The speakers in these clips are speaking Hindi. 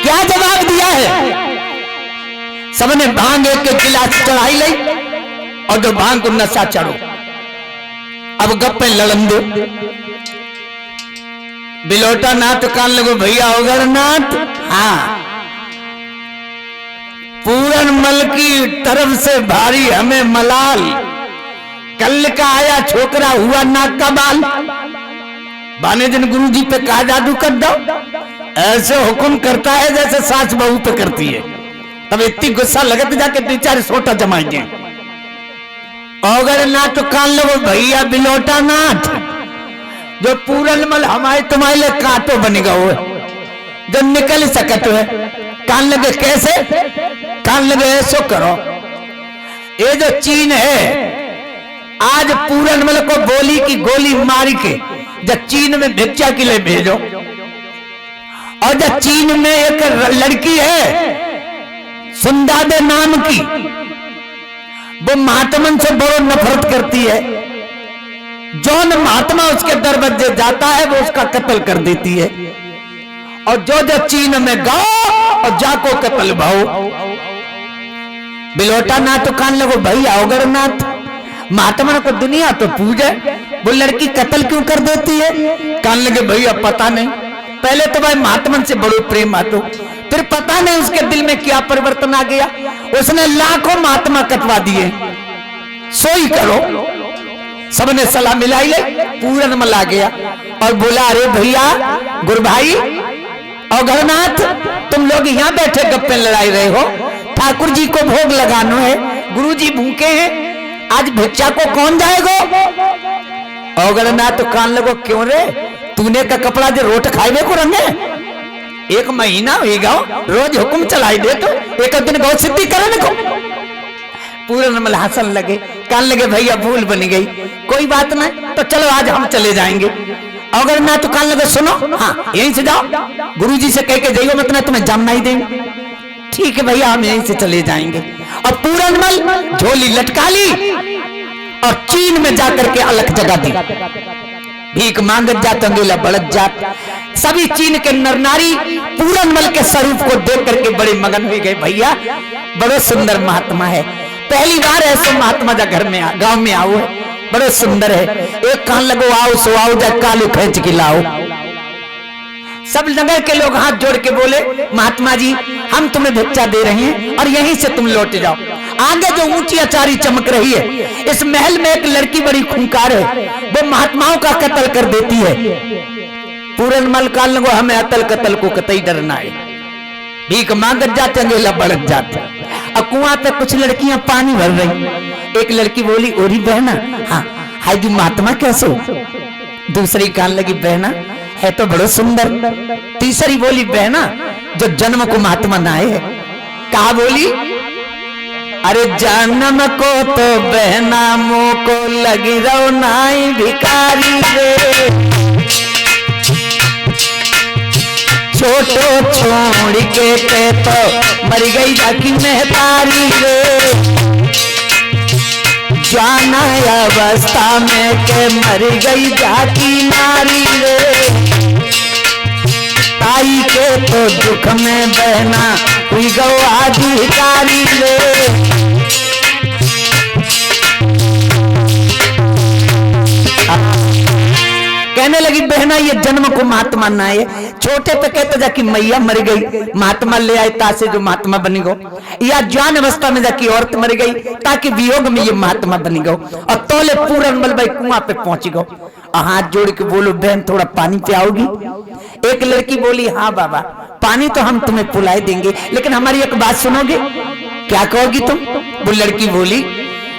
क्या जवाब दिया है? सबने भांग एक गिलास चढ़ाई ली और जो भांग को नशा चढ़ो। अब गप्पे लड़न दो। बिलोटा नाथ कान लगो भैया होगर नाथ। हाँ, पूरन मल की तरफ से भारी हमें मलाल, कल का आया छोकरा हुआ नाक का बाल। बाने दिन गुरु जी पे कहा जादू कर दो, ऐसे हुक्म करता है जैसे सास बहू पे करती है। तब इतनी गुस्सा लगत जाके 2-4 सोटा जमाएंगे। अगर ना तो कान लो भैया बिलोटा नाथ, जो पूरन मल हमारे तुम्हारे लिए कांटो बनेगा वो जो निकल सकत है। कान लगे कैसे? कान लगे ऐसो करो, ये जो चीन है आज पूरन मल को बोली की गोली मारी के जब चीन में भिक्षा के लिए भेजो। और जब चीन में एक लड़की है सुंदादे नाम की, वो महात्मन से बड़ो नफरत करती है। जौन महात्मा उसके दरवाजे जाता है वो उसका कत्ल कर देती है। और जो जो चीन में गाओ और जाको कत्ल भाओ। बिलोटा नाथ तो कान लगो भैया अवगर नाथ, महात्मा को दुनिया तो पूजे, वो लड़की कत्ल क्यों कर देती है? कान लगे भैया पता नहीं, पहले तो भाई महात्मन से बड़ो प्रेम आतो, फिर पता नहीं उसके दिल में क्या परिवर्तन आ गया, उसने लाखों महात्मा कटवा दिए। सोई करो। सबने सलाह मिलाई ले, पूरन मल आ गया और बोला अरे भैया गुरु भाई और घरनाथ, तुम लोग यहाँ बैठे गप्पे लड़ाई रहे हो, ठाकुर जी को भोग लगाना है, गुरु जी भूखे हैं, आज भिक्षा को कौन जाएगा? अवगणनाथ तो कान लगो क्यों रे, तूने का कपड़ा जो रोट खाए को रंगे, 1 महीना होगा रोज हुक्म चलाई दे तो एक दिन गौ सिद्धि करने को। पूरन मल हंसन लगे, कान लगे भैया भूल बनी गई, कोई बात नहीं तो चलो आज हम चले जाएंगे। अवगणनाथ तो कान लगे सुनो, हाँ यहीं से जाओ, गुरु जी से कह के जाइयो, मतलब तुम्हें जाना ही देंगे। ठीक है भैया हम यहीं से चले जाएंगे। और पूरन मल झोली लटका ली और चीन में जाकर के अलग जगा दी। भीख मांगत जात अंगेला बढ़त जात। सभी चीन के नर नारी पूरन मल के स्वरूप को देख करके बड़े मगन हो गए। भैया बड़ो सुंदर महात्मा है, पहली बार ऐसे महात्मा जा घर में गांव में आओ है, बड़ो सुंदर है। एक कान लगो आओ सो आओ, जा कालू खींच के लाओ। सब नगर के लोग हाथ जोड़ के बोले महात्मा जी हम तुम्हें भिक्षा दे रहे हैं और यहीं से तुम लौट जाओ। आगे जो ऊंची अचारी चमक रही है, इस महल में एक लड़की बड़ी खूंखार है, वो महात्माओं का कत्ल कर देती है। पूरन मल काल लगो हमें अतल कत्ल को कतई डरना है। भीख मांगत जाते अंगेला बढ़त जाते। अब कुआं पे कुछ लड़कियां पानी भर रही, एक लड़की बोली ओरी बहना, हाँ हाय जी महात्मा कैसे हो? दूसरी कान लगी बहना है तो बड़ो सुंदर। तीसरी बोली बहना जो जन्म को महात्मा नाए है। कहा बोली अरे जन्म को तो बहना मुंह को लगी रहो नाई भिखारी रे, छोटो छोड़ के ते तो मर गई जाकी महतारी रे, जाना अवस्था में के मर गई जाकी नारी रे, ताई के तो दुख में बहना हुई गौ अधिकारी रे। कहने लगी बहना ये जन्म को महात्मा ना है, छोटे पे कहते जाकि मैया मर गई महात्मा ले आए तासे जो महात्मा बनी गो, या ज्ञान अवस्था में जाकि औरत मर गई ताकि वियोग में ये महात्मा बनी गो। और तोले पूरन मल भाई कुआं पे पहुंच गो। हाथ जोड़ के बोलो बहन थोड़ा पानी पियाओगी? एक लड़की बोली हाँ बाबा पानी तो हम तुम्हें पिला देंगे, लेकिन हमारी एक बात सुनोगे? क्या कहोगी तुम? वो लड़की बोली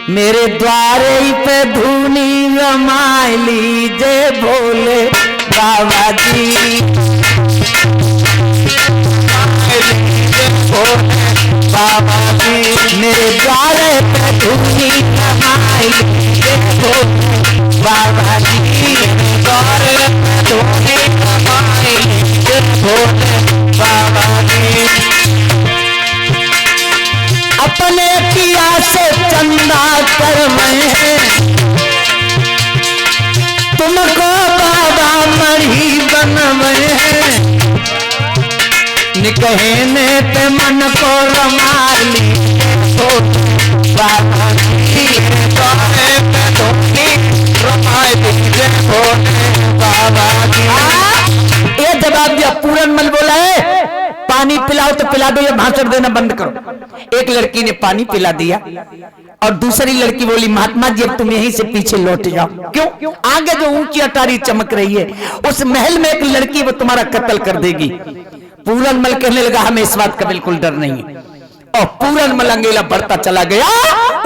मेरे द्वारे पे धूनी रमाई लीजे भोले बाबा जी, बाबा जी मेरे द्वारे पे धूनी रमाई लीजे भोले बाबा जी, द्वारे पे धूनी रमाई लीजे भोले बाबा जी। अपने पिया से चंदा कर मैं तुमको बाबा मढ़ी बनवे, कहने पे मन को रमाली बाबा की कहने पे धोनी रमाई दीजिए बाबा की। ये जवाब दिया। पूरनमल बोला है पानी पिलाओ तो पिला दो, ये भाषण देना बंद करो। एक लड़की ने पानी पिला दिया और दूसरी लड़की बोली महात्मा जी अब तुम यहीं से पीछे लौट जाओ। क्यों? आगे जो ऊंची अटारी चमक रही है उस महल में एक लड़की वो तुम्हारा कत्ल कर देगी। पूरनमल कहने लगा हमें इस बात का बिल्कुल डर नहीं है। और पूरनमल अंगेला बढ़ता चला गया,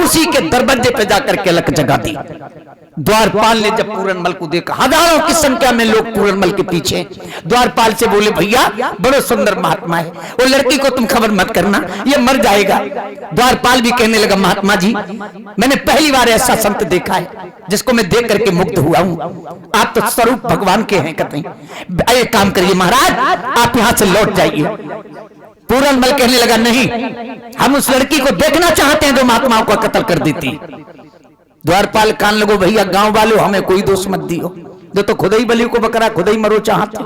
उसी के दरवाजे पे जाकर के लक जगा दी। द्वारपाल ने जब पूरनमल को देखा, हजारों की संख्या में लोग पूरनमल के पीछे, द्वारपाल से बोले भैया बड़ो सुंदर महात्मा है, वो लड़की को तुम खबर मत करना, ये मर जाएगा। द्वारपाल भी कहने लगा महात्मा जी मैंने पहली बार ऐसा संत देखा है जिसको मैं देख करके मुग्ध हुआ हूं, आप तो स्वरूप भगवान के हैं। कहते हैं एक काम करिए महाराज आप यहां से लौट जाइए। पूरनमल कहने लगा नहीं, हम उस लड़की को देखना चाहते हैं जो महात्माओं का कत्ल कर देती। द्वारपाल कान लगो भैया गांव वालों हमें कोई दोष मत दियो, जो तो खुद ही बलि को बकरा खुद ही मरो चाहते।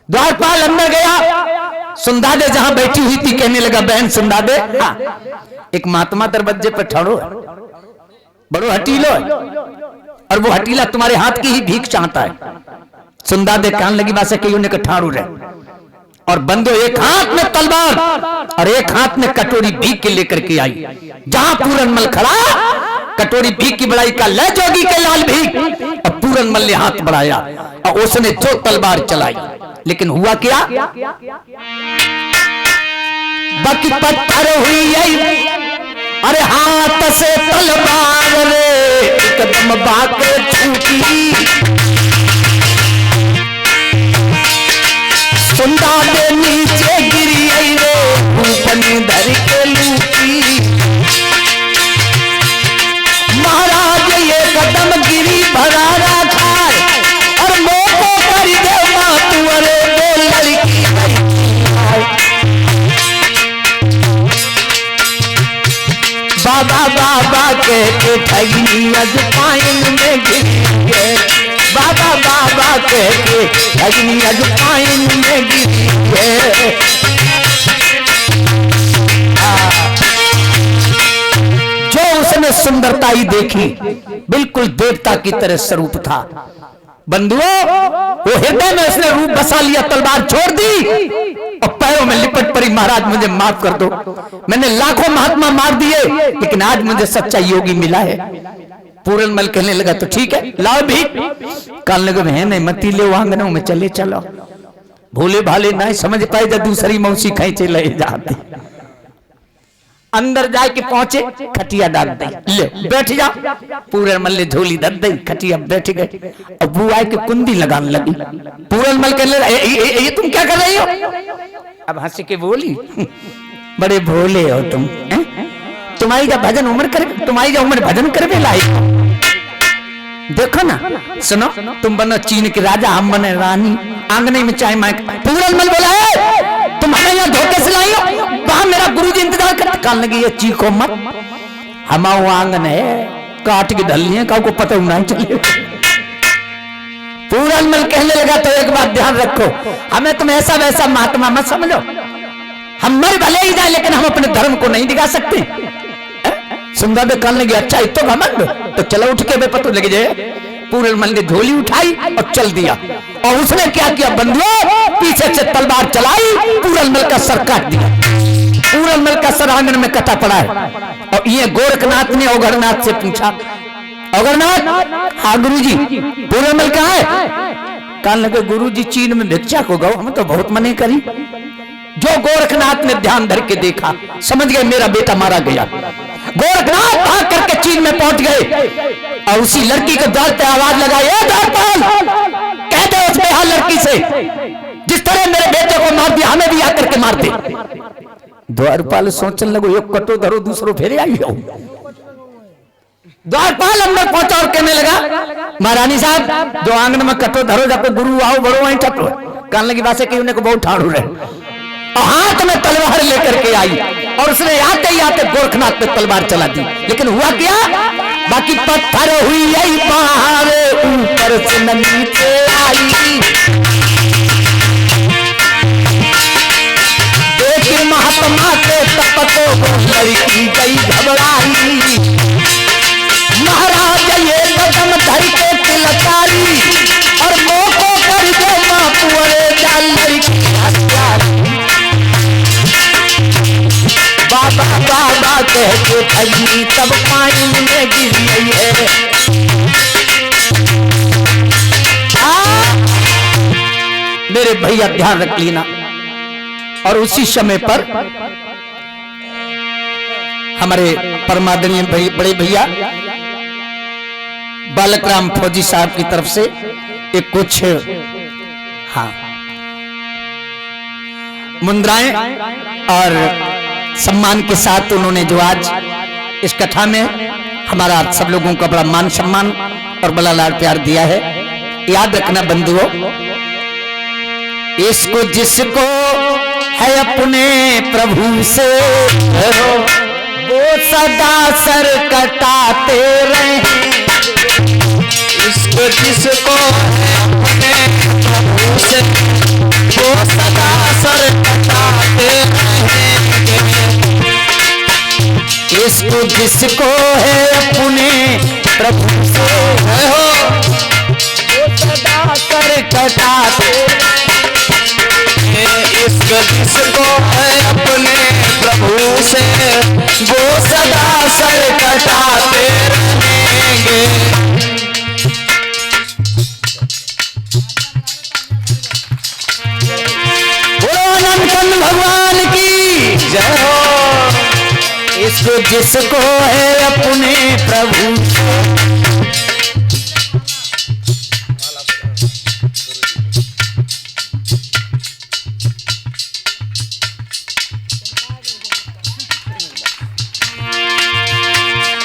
द्वारपाल अंदर गया, सुंदादे जहां बैठी हुई थी कहने लगा बहन सुंदादे हाँ, एक महात्मा दरवाजे पर ठहरो है, बड़ो हटीलो है और वो हटीला तुम्हारे हाथ की ही भीख चाहता है। सुंदादे कान लगी बात से कही उन्हें ठाड़ू रहे और बंदो एक हाथ में तलवार और एक हाथ में कटोरी भीख के लेकर के आई। जहां पूरनमल खड़ा कटोरी भीख की बड़ाई का ले जोगी के लाल भीख, और पूरनमल ने हाथ बढ़ाया और उसने जो तलवार चलाई, लेकिन हुआ क्या बाकी पत्थर हुई अरे हाथ से तलवार रे एकदम बाके छूटी। सुंदादे नीचे गिरी आई रे ऊपनी धर के लूटी। महाराज ये कदम गिरी भरारा खाए और मोको कर दे मातू अरे वो लड़की बाबा बाबा के ठगी अजपाइन में गिर गए, बाबा बाबा के ठगी अजपाइन में गिर गए। जो उसने सुंदरता ही देखी बिल्कुल देवता की तरह स्वरूप था। बंधुओं वो हृदय में उसने रूप बसा लिया, तलवार छोड़ दी और पैरों में लिपट पड़ी महाराज मुझे माफ कर दो, मैंने लाखों महात्मा मार दिए लेकिन आज मुझे सच्चा योगी मिला है। पूरनमल कहने लगा तो ठीक है लाओ भी। कान लगे है नहीं मती ले आंगनों में चले चलो, भोले भाले नहीं समझ पाए जब दूसरी मौसी खींचे ले जाते। अंदर जाके पहुंचे खटिया डाल दी, ले बैठ जा। पूरनमल ने झोली दे दी, खटिया बैठ गए। अब वो आए के कुंडी लगाने लगी। पूरनमल कहने लगा ये तुम क्या कर रही हो? अब हंस के बोली बड़े भोले हो तुम, तुम्हारी जब भजन उम्र कर तुम्हारी जब उम्र भजन करवे लायक। देखो ना सुनो तुम बनो चीन के राजा हम बने रानी, आंगने में चाय माय। पूरनमल बोला है तुम हमें यहाँ धोखे से लाई हो, वहां मेरा गुरुजी इंतजार करते। कान लगी ये चीखो मत, हमारा आंगन है काट के ढलनी है, को पता नहीं चले। पूरनमल कहने लगा तो एक बात ध्यान रखो, हमें तुम ऐसा वैसा महात्मा मत समझो, हम मर भले ही जाए लेकिन हम अपने धर्म को नहीं दिखा सकते। सुंदर ने कान लगी अच्छा इतो घमंड तो चलो उठ के बेपतो लगे जाए। पूरनमल ने झोली उठाई और चल दिया और उसने क्या किया बंधुओं पीछे से तलवार चलाई, पूरनमल का सर काट दिया। पूरनमल का सर आंगन में कटा पड़ा है। और ये गोरखनाथ ने औगरनाथ से पूछा औगरनाथ हाँ गुरुजी पूरनमल कहाँ है? कान लगे गुरुजी चीन में भिक्षा को गौ, हम तो बहुत मने करी। जो गोरखनाथ ने ध्यान धर के देखा समझ गए मेरा बेटा मारा गया। गोरखनाथ भाग करके चीन में पहुंच गए और उसी लड़की के द्वार पे आवाज लगाई द्वारपाल कह दे उस बेहाल लड़की से जिस तरह मेरे बेटे को मार दिया हमें भी आकर के मार दे। द्वारपाल सोचने लगो एक कटो धरो दूसरो फेरे आई हो। द्वारपाल अंदर पहुंचा और कहने लगा महारानी साहब जो आंगन में कटो धरो जाको गुरु आओ बड़ो वहीं टटो। कान लगी बात कि उन्हें को बहुत ठाड़ू रहे और हाथ में तलवार लेकर के आई और उसने आते ही आते गोरखनाथ पे तलवार चला दी। लेकिन हुआ क्या बाकी पत्थर हुई यही पहाड़ ऊपर से नीचे आई। लड़की गई घबराई, महाराज ये कदम धर के तिलकारी, और मोको कर दो माँ पुअरे जा लड़की हत्यारी। बाबा बाबा कह के भगनी तब पानी में गिर गई है। मेरे भैया ध्यान रख लेना। और उसी समय पर हमारे परमादरणीय बड़े भैया बालकराम फौजी साहब की तरफ से एक कुछ मुद्राएं और सम्मान के साथ उन्होंने जो आज इस कथा में हमारा सब लोगों का बड़ा मान सम्मान और बड़ा लाड प्यार दिया है। याद रखना बंधुओं, इसको जिसको है अपने प्रभु से वो सदा सर कटाते रहे। इसको जिसको है अपने प्रभु से वो सदा सर कटाते रहेंगे। इसको जिसको है अपने प्रभु से वो सदा सर कटाते। इसको जिसको है अपने प्रभु से वो सदा सर कटाते रहेंगे। बोलो अनंत भगवान की जय हो। इसको जिसको है अपने प्रभु से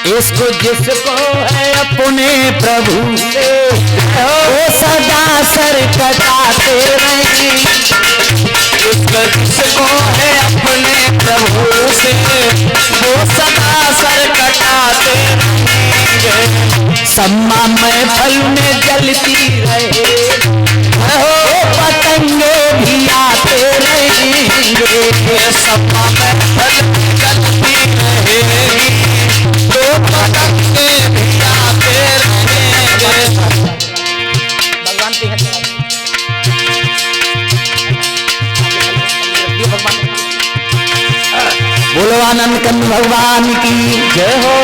इसको जिसको है अपने प्रभु से वो सदा सर कटाते रहेंगे। इसको जिसको है अपने प्रभु से वो सदा सर कटाते रहेंगे। सम्मा में फल में जलती रहे वो पतंगे भी आते रहेंगे। सम्मा में फल में जलती रहेगी तो पतंगे भी आते रहेंगे। भगवान की बोलो आनंद कंद भगवान की जय हो।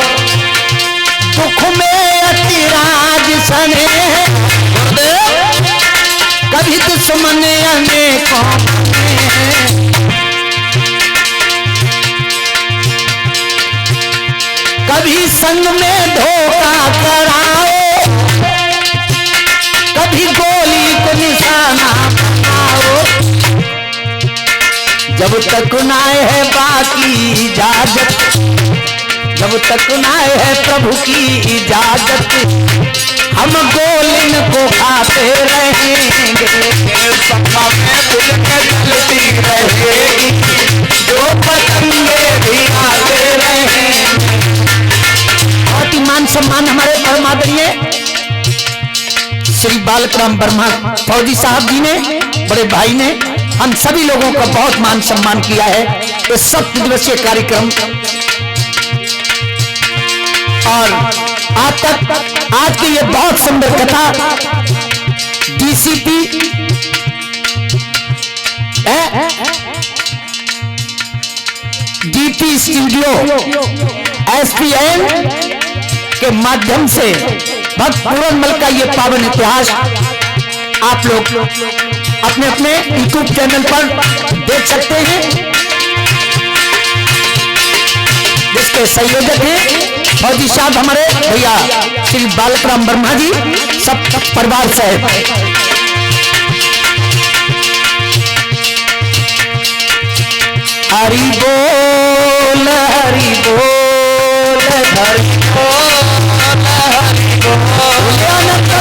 दुख में अतिराज सने कभी दुश्मन अनेकों कभी संग में धोखा कराओ, कभी गोली को निशाना बनाओ। जब तक ना है बाकी इजाजत, जब तक ना है प्रभु की इजाजत, हम गोलिन को खाते रहेंगे। सम्मा में फूल के जलती रहेगी जो पतंगे भी आते रहेंगे। बहुत ही मान सम्मान हमारे परमादरणीय श्री बालकराम वर्मा फौजी साहब जी ने, बड़े भाई ने हम सभी लोगों का बहुत मान सम्मान किया है इस 7 दिवसीय कार्यक्रम। और आज की ये बहुत सुंदर कथा डीसीपी डीपी स्टूडियो एसपीएन के माध्यम से भक्त पूरनमल का ये पावन इतिहास आप लोग अपने अपने यूट्यूब चैनल पर देख सकते हैं, जिसके संयोजक हैं फौजी साहब हमारे भैया श्री बालकराम वर्मा जी, सब परिवार सहित। हरि बोल हरि बोल हरि बोल हरि बोल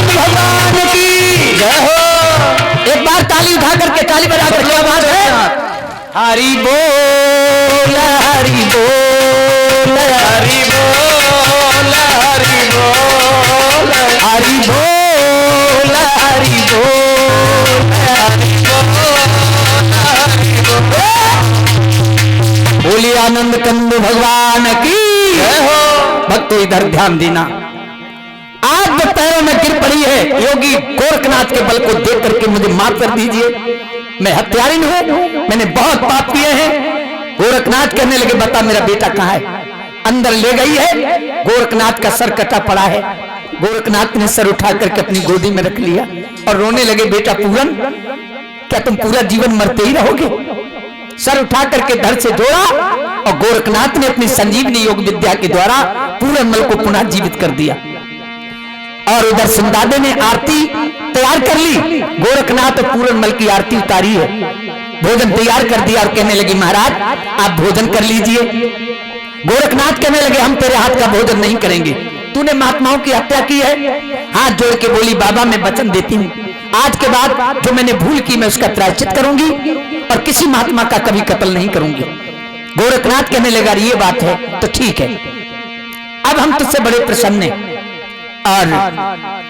भगवान की जय हो। एक बार ताली उठा करके, ताली बजा करके आवाज है हरि बोल हरि बोल हरि बोल हरि बोल हरि बोल हरि बोल हरि बोल हरि बोल। बोलिए आनंद कंद भगवान की जय हो। भक्तों इधर ध्यान देना। आज जो पैरों में गिर पड़ी है योगी गोरखनाथ के बल को देख करके मुझे माफ कर दीजिए, मैं हत्यारी हूं, मैंने बहुत पाप किए हैं। गोरखनाथ कहने लगे बता मेरा बेटा कहाँ है? अंदर ले गई है, गोरखनाथ का सर कटा पड़ा है। गोरखनाथ ने सर उठा करके अपनी गोदी में रख लिया और रोने लगे, बेटा पूरन क्या तुम पूरा जीवन मरते ही रहोगे? सर उठा करके धड़ से जोड़ा और गोरखनाथ ने अपनी संजीवनी योग विद्या के द्वारा पूरनमल को पुनः जीवित कर दिया। और उधर सिंदादे ने आरती तैयार कर ली, गोरखनाथ और पूरनमल की आरती उतारी है, भोजन तैयार कर दिया और कहने लगी महाराज आप भोजन कर लीजिए। गोरखनाथ कहने लगे हम तेरे हाथ का भोजन नहीं करेंगे, तूने महात्माओं की हत्या की है। हाथ जोड़ के बोली बाबा मैं वचन देती हूँ, आज के बाद जो मैंने भूल की मैं उसका प्रायश्चित करूंगी और किसी महात्मा का कभी कत्ल नहीं करूंगी। गोरखनाथ कहने लगा ये बात है तो ठीक है, अब हम तुझसे बड़े प्रसन्न हैं और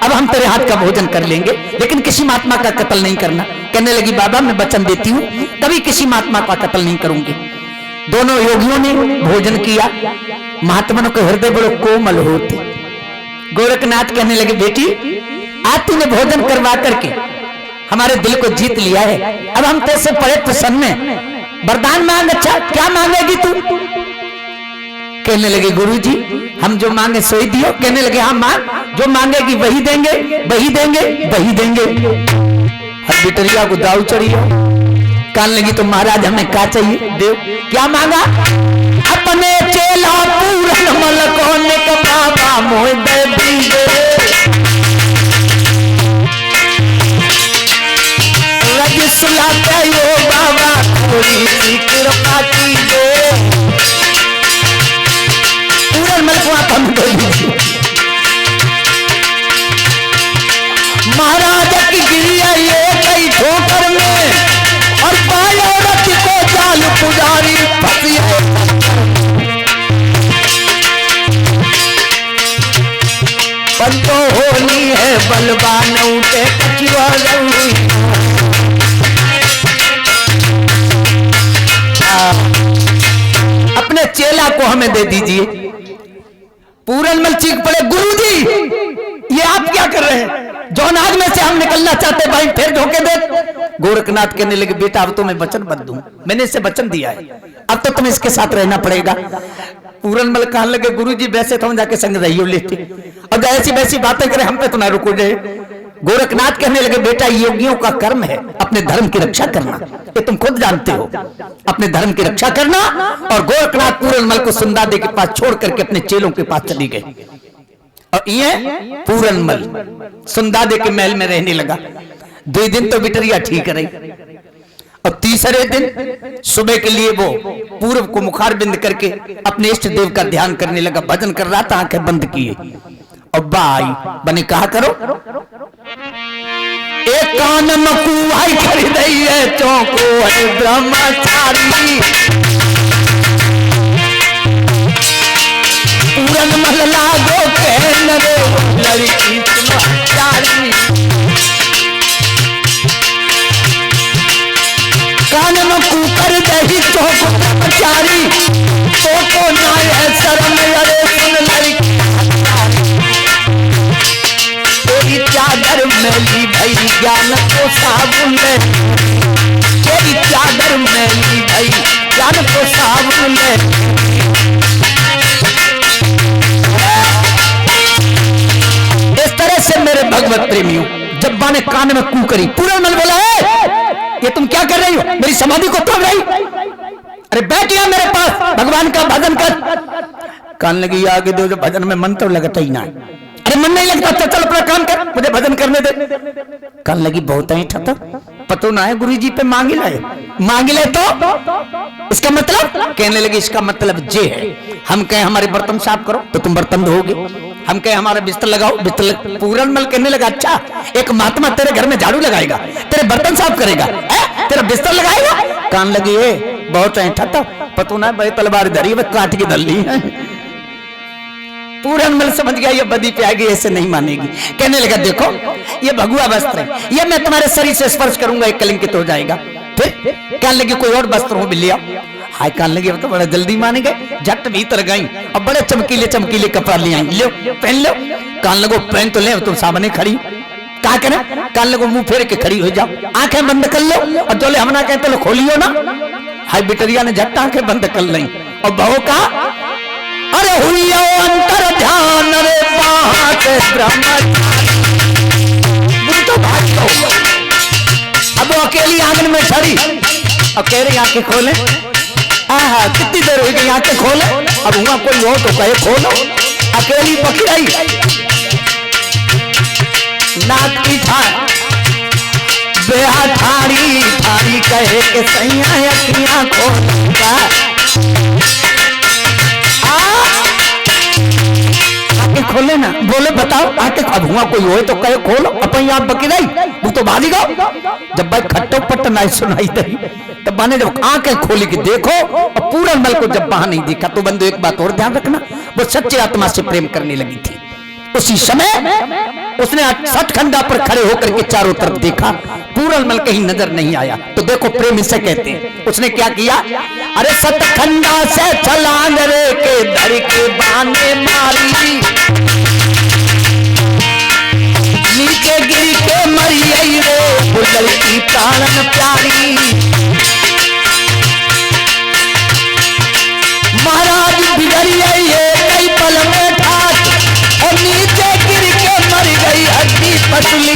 अब हम तेरे हाथ का भोजन कर लेंगे, लेकिन किसी महात्मा का कत्ल नहीं करना। कहने लगी बाबा मैं वचन देती हूँ कभी किसी महात्मा का कत्ल नहीं करूंगी। दोनों योगियों ने भोजन किया, महात्माओं के हृदय बड़े कोमल होते। गोरखनाथ कहने लगे बेटी आज तूने भोजन करवा करके हमारे दिल को जीत लिया है, अब हम तेरे से बड़े प्रसन्न हैं, वरदान मांग। अच्छा क्या मांगेगी तू? कहने लगे गुरुजी हम जो मांगे सोई दियो। कहने लगे हाँ मांग, जो मांगेगी वही देंगे वही देंगे वही देंगे। हर बिटरिया को दाऊ चढ़ी हो, कान लगी तो महाराज हमें क्या चाहिए देव। क्या मांगा? अपने चेला पूरनमल को निक बाबा मोह दे दीजिए, रज सुलाते हो बाबा थोड़ी सी कृपा कीजिए। पूरनमल को आप हम दे दीजिए। महाराज की गिरिया ये कई ठोकर में और पायो रथ को जाल पुजारी फंसिए। बंदो होनी है बलवान उठे कचुआ अपने चेला को हमें दे दीजिए। पूरनमल चीख पड़े गुरुजी ये आप क्या कर रहे हैं? जौन आग में से हम निकलना चाहते भाई फिर धोखे दे। गोरखनाथ कहने लगे बेटा अब तो मैं वचन बंद दूं, मैंने इसे वचन दिया है, अब तो तुम्हें इसके साथ रहना पड़ेगा। पूरनमल कहने लगे गुरुजी वैसे तो हम जाके संग रहियो लेते, अब ऐसी वैसी बातें करें हम पे तो ना रुको जाए। गोरखनाथ कहने लगे बेटा योगियों का कर्म है अपने धर्म की रक्षा करना, ये तुम खुद जानते हो, अपने धर्म की रक्षा करना। और गोरखनाथ पूरनमल को सुंदादे के पास छोड़ करके अपने चेलों के पास चली गई और ये पूरनमल सुंदादे के महल में रहने लगा। 2 दिन तो बिटरिया ठीक रही और तीसरे दिन सुबह के लिए वो पूर्व को मुखारबिंद करके अपने इष्ट देव का ध्यान करने लगा, भजन कर रहा था आंखें बंद किए और बाई बने कहा करो एक कान मकुआई खरीदई है चौको है ब्रह्मचारी। पूरनमल लागो कहन रे लड़की तुम्हारी, कान मकू कर दही चौको ब्रह्मचारी, तो ना है शर्म अरे सुन लड़की तेरी चादर मैली भई ज्ञान को साबुन में, तेरी चादर मैली भई ज्ञान को साबुन में। इस तरह से मेरे भगवत प्रेमियों जब बाने कान में कू करी, पूरनमल बोला ये तुम क्या कर रही हो, मेरी समाधि को तोड़ रही, अरे बैठिए मेरे पास भगवान का भजन कर। कान लगी आगे दो जो भजन में मन तो लगता ही ना, अरे मन नहीं लगता तो चल अपना काम कर मुझे भजन करने दे। कान लगी बहुत ऐठा था, पतो ना है गुरुजी पे मांग ले तो इसका मतलब। कहने लगी इसका मतलब ये है हम कहें हमारे बर्तन साफ करो तो तुम बर्तन धोगे, हम कहें हमारा बिस्तर लगाओ बिस्तर। पूरनमल कहने लगा अच्छा एक महात्मा तेरे घर में झाड़ू लगाएगा, तेरे बर्तन साफ करेगा, तेरा बिस्तर लगाएगा। कान लगी बहुत ऐठा था, पतो ना भाई तलवार धरी काट की दल्ली है। पूरनमल समझ गया ये बदी पे आएगी ऐसे नहीं मानेगी। कहने लगा देखो ये भगुआ वस्त्र है, ये मैं तुम्हारे शरीर से स्पर्श करूंगा एक कलंकित हो जाएगा। फिर कहने लगी कोई और वस्त्र हो भी लिया। हाय कान लगे अब तो बड़ा जल्दी मान गए, झट भीतर गई अब बड़े चमकीले चमकीले कपड़ा ले आई, लो पहन लो। कान लगो पहन तो ले, अब तुम सामने खड़ी क्या करें, कान लगो मुंह फेर के खड़ी हो जाओ, आंखें बंद कर लो और जो ले हम ना कहते लो खोलियो ना। हाय बिटरिया ने झट आंखें बंद कर ली और बहू का अरे हुई अंतर ध्यान रे बात ब्रह्मचारी तो भाग दो। अब वो अकेली आंगन में खड़ी और कह रही आंखें खोले, आहा कितनी देर हो गई आंखें खोले, अब हुआ कोई हो तो कहे खोलो, अकेली पकड़ी नाक की बेहा ठाड़ी ठाड़ी कहे के सैया अखियां खोलूंगा, आके खोले ना, बोले बताओ आके अब हुआ कोई हो तो कहे खोलो, अपन आप बकी नहीं वो तो बाली गो। जब भाई खट्टो पट्ट नहीं सुनाई दई तब मैंने जब आंखें खोली कि देखो और पूरा मल को जब वहां नहीं देखा तो बंदो एक बात और ध्यान रखना, वो सच्चे आत्मा से प्रेम करने लगी थी। उसी समय उसने सतखंडा पर खड़े होकर के चारों तरफ देखा, पूरनमल कहीं नजर नहीं आया। तो देखो प्रेम इसे कहते हैं। उसने क्या किया, अरे सतखंडा से छलांग रे के धर के बाने मारी, नीचे गिर के मरी रे बुलल की प्राणन प्यारी। महाराज बिगड़िए ये कई पल में ठाक और नीचे गिर के मर गई हड्डी पतली।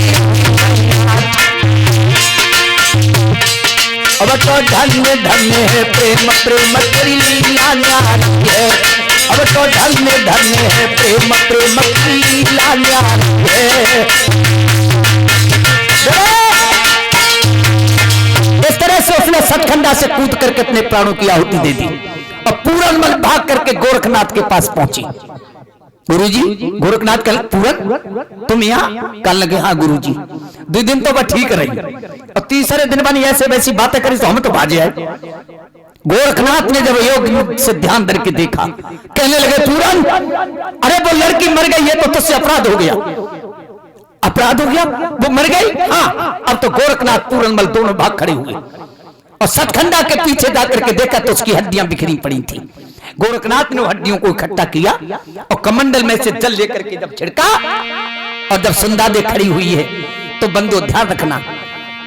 अब तो धन्य धन्य है प्रेम प्रेम तेरी लीला न्यारी है, अब तो धन्य धन्य है प्रेम प्रेम तेरी लीला न्यारी है। इस तरह से उसने सतखंडा से कूद करके अपने प्राणों की आहुति दे दी और पूरनमल भाग करके गोरखनाथ के पास पहुंची। गुरुजी गोरखनाथ कल पूरन तुम यहाँ, कल लगे हाँ गुरुजी। 2 दिन तो वह ठीक रही और तीसरे दिन बनी ऐसे वैसी बातें करी तो हम तो बाजे आए। गोरखनाथ ने जब योग से ध्यान धर के देखा, कहने लगे पूरन अरे वो लड़की मर गई है तो तुझसे अपराध हो गया। अपराध हो गया, वो मर गई, हाँ। अब तो गोरखनाथ पूरनमल दोनों भाग खड़े हुए और सतखंडा के पीछे जाकर के देखा तो उसकी हड्डियां बिखरी पड़ी थी। गोरखनाथ ने हड्डियों को इकट्ठा किया और कमंडल में से जल लेकर के जब छिड़का और जब सुंदादे खड़ी हुई है तो बंदो ध्यान रखना,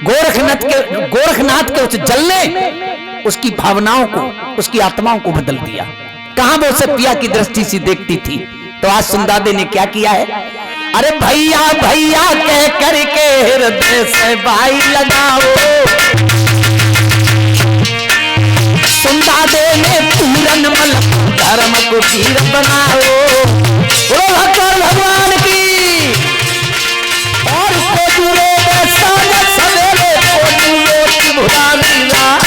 गोरखनाथ के उस जल ने उसकी भावनाओं को, उसकी आत्माओं को बदल दिया। कहां वो उसे पिया की दृष्टि से देखती थी, तो आज सुंदादे ने क्या किया है, अरे भैया भैया कह करके हृदय से भाई लगाओ। सुंदादे ने पूरनमल धर्म को वीर बनाओ, भगवान की और खोजूरो सवेरे खोजूरो की भुलानी रात,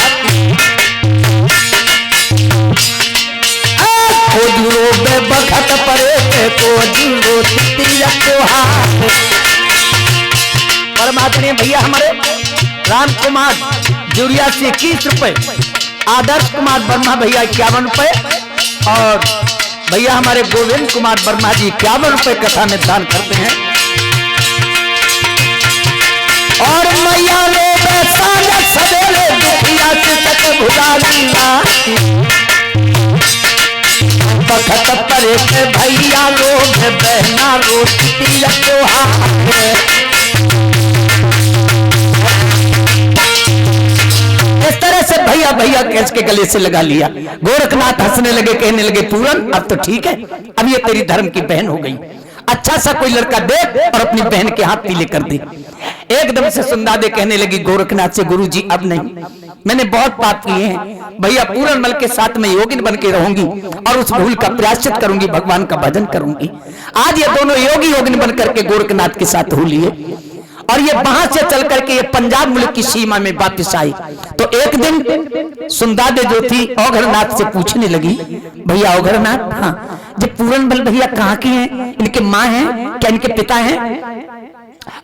खोजूरो बखत परे के खोजूरो त्योहार। परमात्मा भैया हमारे राम कुमार जुरिया से 21 रुपए, आदर्श कुमार वर्मा भैया 51 रुपए और भैया हमारे गोविंद कुमार वर्मा जी 51 रुपए कथा में दान करते हैं। और मैया लो सवेरे दुखिया से तक भुलानी बखत परे के भैया लोग बहना रोटी त्योहार। इस तरह से भैया भैया कैस के गले से लगा लिया। गोरखनाथ हंसने लगे, कहने लगे पूरन अब तो ठीक है, अब ये तेरी धर्म की बहन हो गई, अच्छा सा कोई लड़का देख और अपनी बहन के हाथ पीले कर दे। एकदम से सुंदादे कहने लगी गोरखनाथ से, गुरुजी अब नहीं, मैंने बहुत पाप किए हैं भैया, पूरनमल के साथ मैं योगिन बन के रहूंगी और उस भूल का प्रायश्चित करूंगी, भगवान का भजन करूंगी। आज ये दोनों योगी योगिन बन करके गोरखनाथ के साथ हो लिए और ये वहां से चल करके ये पंजाब मुल्क की सीमा में वापस आई। तो एक दिन सुंदादे जो थी औघरनाथ से पूछने लगी, भैया औघरनाथ, हाँ ये पूरनमल भैया कहाँ के हैं, इनके माँ हैं क्या, इनके पिता हैं?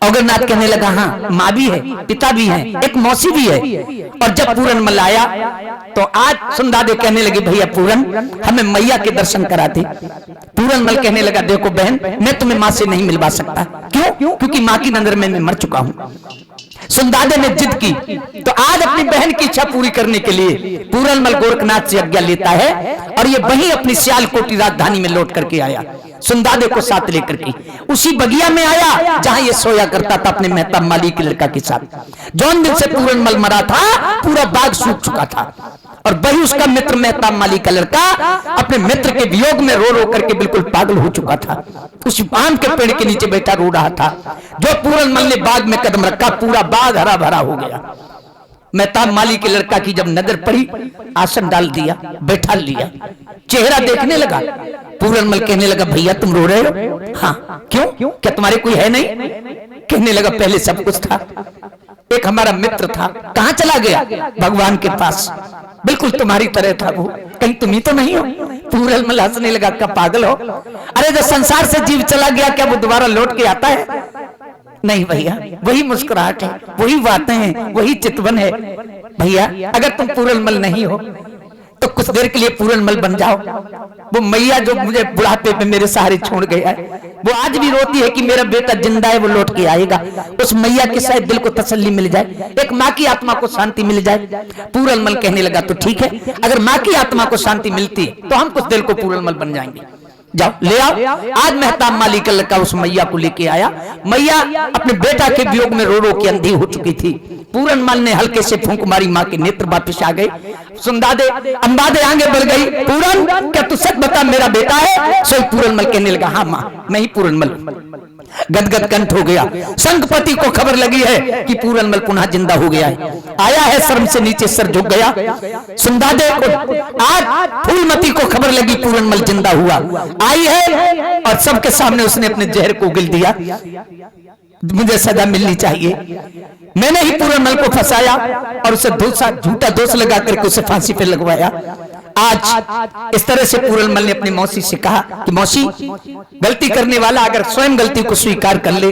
औघरनाथ कहने लगा हाँ माँ भी है, पिता भी है, एक मौसी भी है। और जब पूरनमल आया तो आज सुंदादे कहने लगी भैया पूरन हमें मैया के दर्शन कराते। पूरनमल कहने लगा देखो बहन मैं तुम्हें माँ से नहीं मिलवा सकता, क्यों? क्योंकि माँ की नजर में मैं मर चुका हूँ। सुंदादे ने जिद की तो आज अपनी बहन की इच्छा पूरी करने के लिए पूरनमल गोरखनाथ से आज्ञा लेता है और ये वहीं अपनी सियालकोटी राजधानी में लौट करके आया, सुंदादे को साथ लेकर के उसी बगिया में आया जहां ये सोया करता था अपने मेहताब माली के लड़का के साथ। जौन दिन से पूरनमल मरा था पूरा बाग सूख चुका था और वही उसका मित्र मेहताब माली का लड़का अपने मित्र के वियोग में रो रो करके बिल्कुल पागल हो चुका था। उस आम के पेड़ के नीचे बैठा रो रहा था। जो पूरनमल ने बाग में कदम रखा पूरा बाग हरा भरा हो गया। मेहताब माली के लड़का की जब नजर पड़ी आसन डाल दिया, बैठा लिया, चेहरा देखने लगा। पूरनमल कहने लगा भैया तुम रो रहे हो? हाँ क्यों, क्या तुम्हारे कोई है नहीं? कहने लगा पहले सब कुछ था, एक हमारा मित्र था, कहां चला गया? भगवान के पास, बिल्कुल तुम्हारी तरह था वो, कहीं तुम ही तो नहीं हो? पूरनमल हंसने लगा, क्या पागल हो? अरे जो संसार से जीव चला गया क्या वो दोबारा लौट के आता है? नहीं भैया, वही मुस्कुराहट है, वही बातें हैं, वही चितवन है। भैया अगर तुम पूरनमल नहीं हो तो कुछ देर के लिए पूरनमल बन जाओ। वो मैया जो मुझे बुढ़ापे पे मेरे सहारे छोड़ गया है वो आज भी रोती है कि मेरा बेटा जिंदा है, वो लौट के आएगा। उस मैया के शायद दिल को तसल्ली मिल जाए, एक माँ की आत्मा को शांति मिल जाए। पूरनमल कहने लगा तो ठीक है, अगर माँ की आत्मा को शांति मिलती तो हम कुछ देर को पूरनमल बन जाएंगे। जाओ ले आओ। आज मेहताब माली का लड़का उस मैया को लेके आया। मैया अपने बेटा के वियोग में रो रो के अंधी हो चुकी थी। पूरनमल ने हल्के से फूंक मारी, माँ के नेत्र वापिस आ गए। सुंदादे अंबादे आगे बढ़ गई, पूरन क्या तू सच बता मेरा बेटा है? सोई पूरनमल कहने लगा हाँ माँ मैं ही पूरनमल। गदगद कंठ हो गया। संगपति को खबर लगी है कि पूरनमल पुनः जिंदा हो गया है। आया है, शर्म से नीचे सर झुक गया। सुंदादे को आज फूलमती को खबर लगी पूरनमल जिंदा हुआ, आई है और सबके सामने उसने अपने जहर को उगल दिया। मुझे सजा मिलनी चाहिए, मैंने ही पूरनमल को फंसाया और उसे झूठा दोष लगा करके उसे फांसी पर लगवाया। आज इस तरह से पूरनमल ने अपनी मौसी से कहा कि मौसी गलती करने वाला अगर स्वयं गलती को स्वीकार कर ले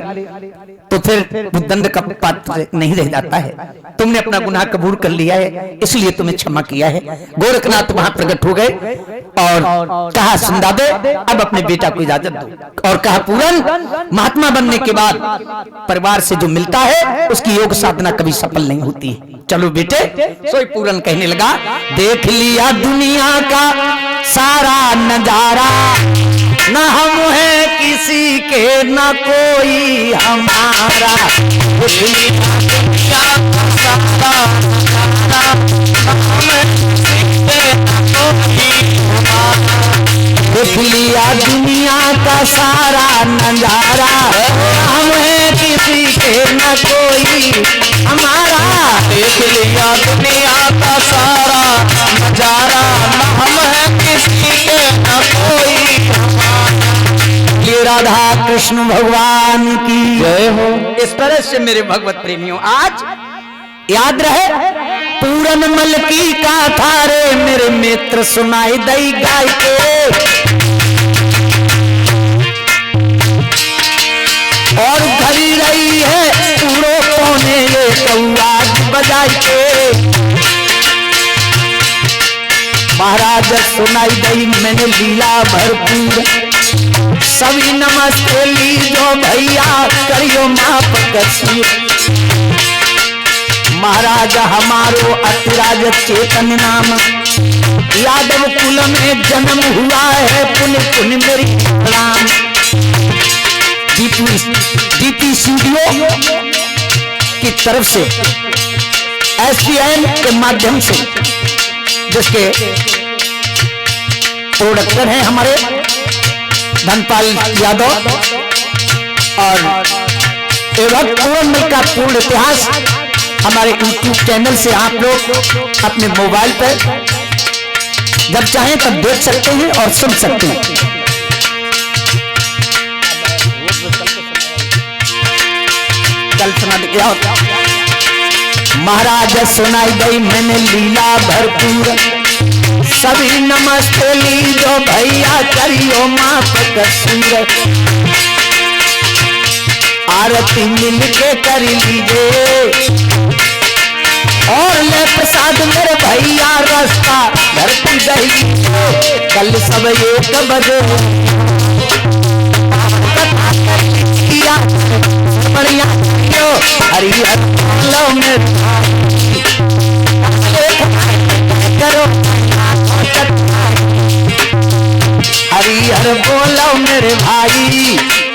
तो फिर वो दंड का पात्र नहीं रह जाता है। तुमने अपना गुनाह कबूल कर लिया है इसलिए तुम्हें क्षमा किया है। गोरखनाथ वहां प्रकट हो गए और कहा सुंदादे अब अपने बेटा को इजाजत दो, और कहा पूरन महात्मा बनने के बाद परिवार से जो मिलता है उसकी योग साधना कभी सफल नहीं होती है। चलो बेटे। सोई पूरन कहने लगा देख लिया दुनिया का सारा नजारा, न हम है किसी के न कोई हमारा। देख लिया दुनिया का सारा नजारा, न हम है किसी के न कोई हमारा। देख लिया दुनिया का सारा नजारा, हम है किसी के न कोई हमारा। देख लिया दुनिया का सारा नजारा, न हम है किसी के न कोई हमारा। ये राधा कृष्ण भगवान की जय हो। इस तरह से मेरे भगवत प्रेमियों आज याद रहे पूरनमल की गाथा रे मेरे मित्र सुनाई दई गाय के, और घड़ी रही है पूरो पौने ये कौआ बजाई के। महाराज सुनाई दई मैंने लीला भरपूर, सभी नमस्ते लीजो भैया करियो माप कसूर। महाराज हमारो अतिराज चेतन नाम, यादव कुल में जन्म हुआ है, पुण्य पुण्य मेरी प्रणाम। डीपी स्टूडियो की तरफ से एसपीएन के माध्यम से जिसके प्रोडक्टर हैं हमारे धनपाल यादव, और एवं पूरनमल का पूर्ण इतिहास हमारे यूट्यूब चैनल से आप लोग अपने मोबाइल पर जब चाहें तब देख सकते हैं और सुन सकते हैं। कल सुना दिया महाराज सुनाई गई मैंने लीला भरपूर, सभी नमस्ते लीजो भैया करियो माप कसूर। आरती मिल के कर लीजिए और ले प्रसाद मेरे भैया, रास्ता घर की दही कल सब एक बजे बढ़िया हरिहर लो में कर हरि हर बोलो मेरे भाई